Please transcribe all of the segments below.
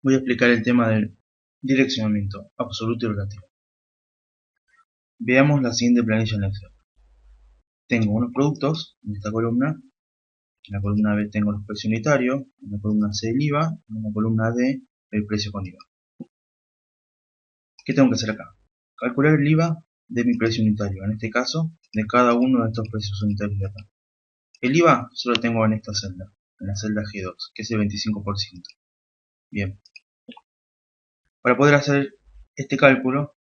voy a explicar el tema del direccionamiento absoluto y relativo. Veamos la siguiente planilla en Excel. Tengo unos productos en esta columna. En la columna B tengo los precios unitarios, en la columna C el IVA, en la columna D el precio con IVA. ¿Qué tengo que hacer acá? Calcular el IVA de mi precio unitario, en este caso de cada uno de estos precios unitarios de acá. El IVA solo tengo en esta celda, en la celda G2, que es el 25%. Bien. Para poder hacer este cálculo,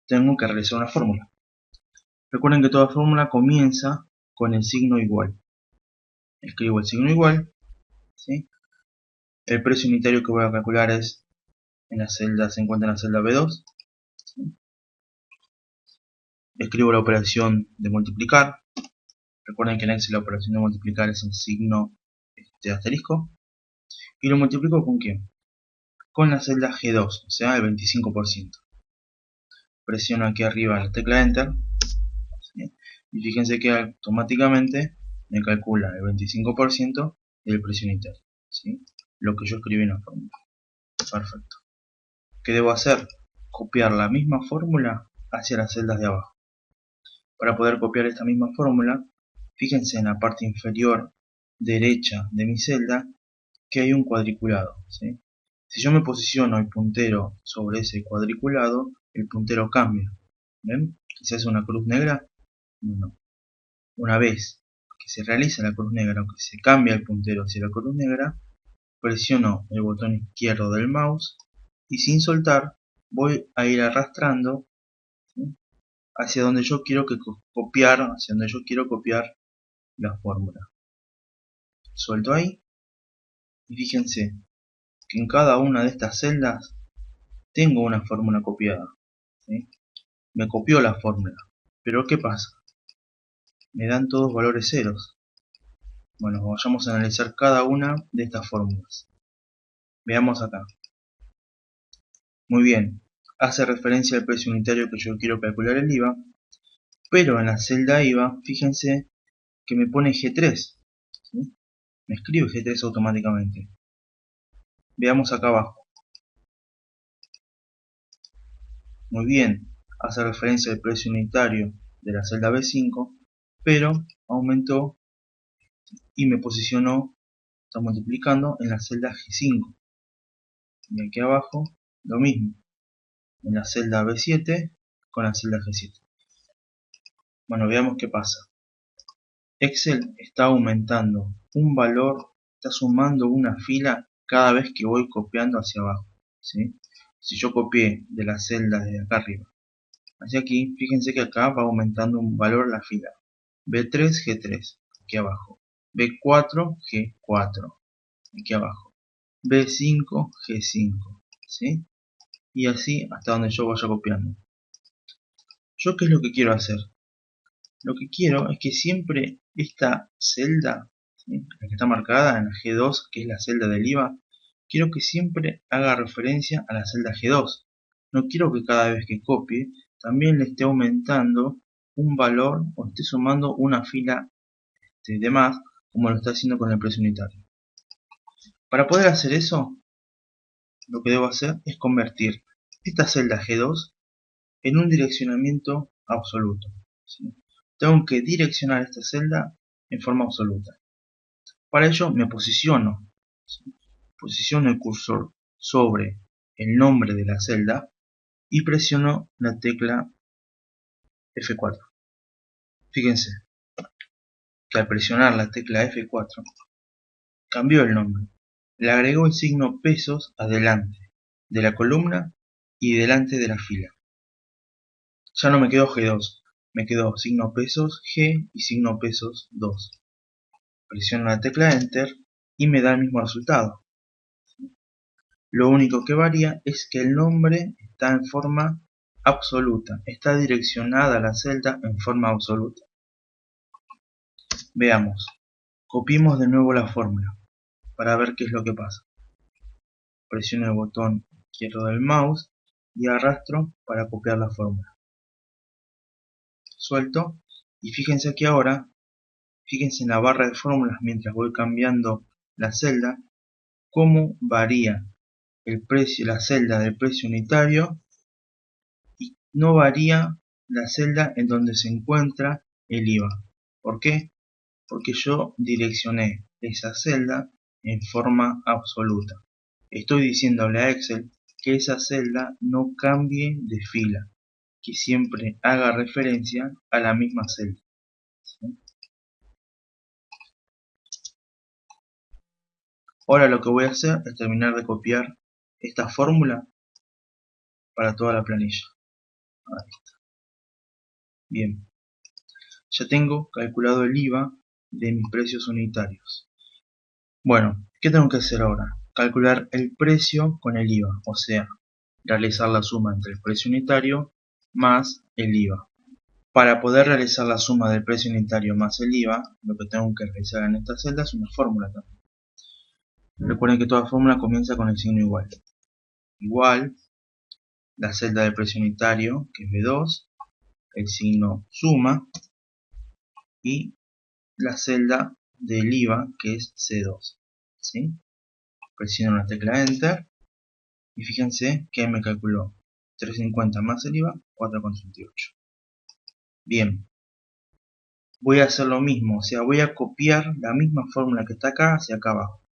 tengo que realizar una fórmula. Recuerden que toda fórmula comienza con el signo igual. Escribo el signo igual, ¿sí? El precio unitario que voy a calcular es en la celda, se encuentra en la celda B2, ¿sí? Escribo la operación de multiplicar. Recuerden que en Excel la operación de multiplicar es el signo asterisco. ¿Y lo multiplico con qué? Con la celda G2, o sea el 25%. Presiono aquí arriba la tecla Enter, ¿sí? Y fíjense que automáticamente me calcula el 25% del precio unitario, ¿sí? Lo que yo escribí en la fórmula. Perfecto. ¿Qué debo hacer? Copiar la misma fórmula hacia las celdas de abajo. Para poder copiar esta misma fórmula, fíjense en la parte inferior derecha de mi celda que hay un cuadriculado, ¿sí? Si yo me posiciono el puntero sobre ese cuadriculado, el puntero cambia. ¿Ven? ¿Se hace una cruz negra? No. Una vez que se realiza la cruz negra o que se cambia el puntero hacia la cruz negra, presiono el botón izquierdo del mouse y sin soltar voy a ir arrastrando, ¿sí? Hacia donde yo quiero copiar la fórmula. Suelto ahí y fíjense que en cada una de estas celdas tengo una fórmula copiada, ¿sí? Me copió la fórmula, pero ¿qué pasa? Me dan todos valores ceros. Bueno, vayamos a analizar cada una de estas fórmulas. Veamos acá. Muy bien, hace referencia al precio unitario que yo quiero calcular el IVA, pero en la celda IVA, fíjense que me pone G3, ¿sí? Me escribe G3 automáticamente. Veamos acá abajo. Muy bien, hace referencia al precio unitario de la celda B5, pero aumentó y me posicionó, está multiplicando en la celda G5. Y aquí abajo, lo mismo, en la celda B7 con la celda G7. Bueno, veamos qué pasa. Excel está aumentando un valor, está sumando una fila cada vez que voy copiando hacia abajo, ¿sí? Si yo copié de la celda de acá arriba hacia aquí, fíjense que acá va aumentando un valor la fila. B3, G3, aquí abajo. B4, G4, aquí abajo. B5, G5, ¿sí? Y así hasta donde yo vaya copiando. ¿Yo qué es lo que quiero hacer? Lo que quiero es que siempre esta celda, ¿sí? La que está marcada en la G2, que es la celda del IVA, quiero que siempre haga referencia a la celda G2. No quiero que cada vez que copie también le esté aumentando un valor o esté sumando una fila de más, como lo está haciendo con el precio unitario. Para poder hacer eso, lo que debo hacer es convertir esta celda G2 en un direccionamiento absoluto, ¿sí? Tengo que direccionar esta celda en forma absoluta. Para ello me posiciono, ¿sí? Posiciono el cursor sobre el nombre de la celda y presiono la tecla F4. Fíjense que al presionar la tecla F4 cambió el nombre. Le agregó el signo pesos adelante de la columna y delante de la fila. Ya no me quedó G2, me quedó signo pesos G y signo pesos 2. Presiono la tecla Enter y me da el mismo resultado. Lo único que varía es que el nombre está en forma absoluta, está direccionada a la celda en forma absoluta. Veamos, copiemos de nuevo la fórmula para ver qué es lo que pasa. Presiono el botón izquierdo del mouse y arrastro para copiar la fórmula. Suelto y fíjense aquí ahora, fíjense en la barra de fórmulas mientras voy cambiando la celda, cómo varía el precio, la celda del precio unitario, y no varía la celda en donde se encuentra el IVA. ¿Por qué? Porque yo direccioné esa celda en forma absoluta. Estoy diciéndole a Excel que esa celda no cambie de fila, que siempre haga referencia a la misma celda. ¿Sí? Ahora lo que voy a hacer es terminar de copiar esta fórmula para toda la planilla. Ahí está. Bien, ya tengo calculado el IVA de mis precios unitarios. Bueno, ¿qué tengo que hacer ahora? Calcular el precio con el IVA, o sea, realizar la suma entre el precio unitario más el IVA. Para poder realizar la suma del precio unitario más el IVA, lo que tengo que realizar en esta celda es una fórmula también. Recuerden que toda fórmula comienza con el signo igual. Igual, la celda del precio unitario, que es B2, el signo suma, y la celda del IVA, que es C2. ¿Sí? Presiono la tecla Enter, y fíjense que me calculó 350 más el IVA, 4,38. Bien, voy a hacer lo mismo, o sea, voy a copiar la misma fórmula que está acá hacia acá abajo,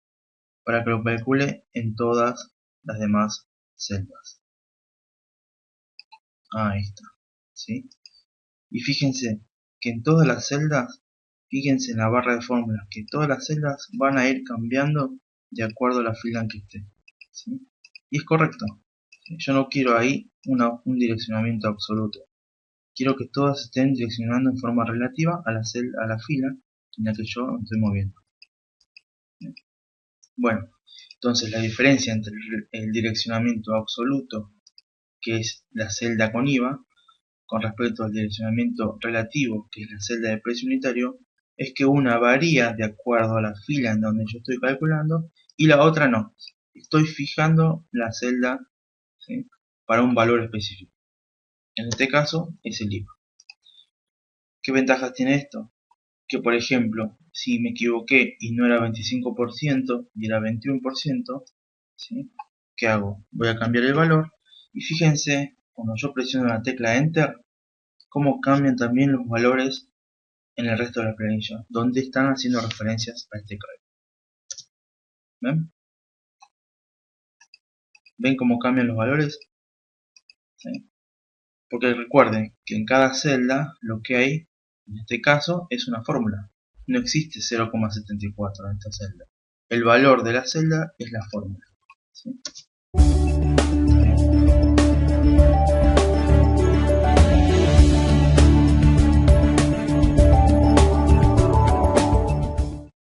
para que lo calcule en todas las demás celdas. Ahí está, ¿sí? Y fíjense que en todas las celdas, fíjense en la barra de fórmulas, que todas las celdas van a ir cambiando de acuerdo a la fila en que esté, ¿sí? Y es correcto, yo no quiero ahí un direccionamiento absoluto. Quiero que todas estén direccionando en forma relativa a la fila en la que yo me estoy moviendo. Bueno, entonces la diferencia entre el direccionamiento absoluto, que es la celda con IVA, con respecto al direccionamiento relativo, que es la celda de precio unitario, es que una varía de acuerdo a la fila en donde yo estoy calculando y la otra no. Estoy fijando la celda, ¿sí?, para un valor específico. En este caso es el IVA. ¿Qué ventajas tiene esto? Que por ejemplo, si me equivoqué y no era 25% y era 21%, ¿sí?, ¿qué hago? Voy a cambiar el valor y fíjense, cuando yo presiono la tecla Enter, cómo cambian también los valores en el resto de la planilla, donde están haciendo referencias a este código. ¿Ven? ¿Ven cómo cambian los valores? ¿Sí? Porque recuerden que en cada celda lo que hay, en este caso, es una fórmula. No existe 0,74 en esta celda. El valor de la celda es la fórmula. ¿Sí?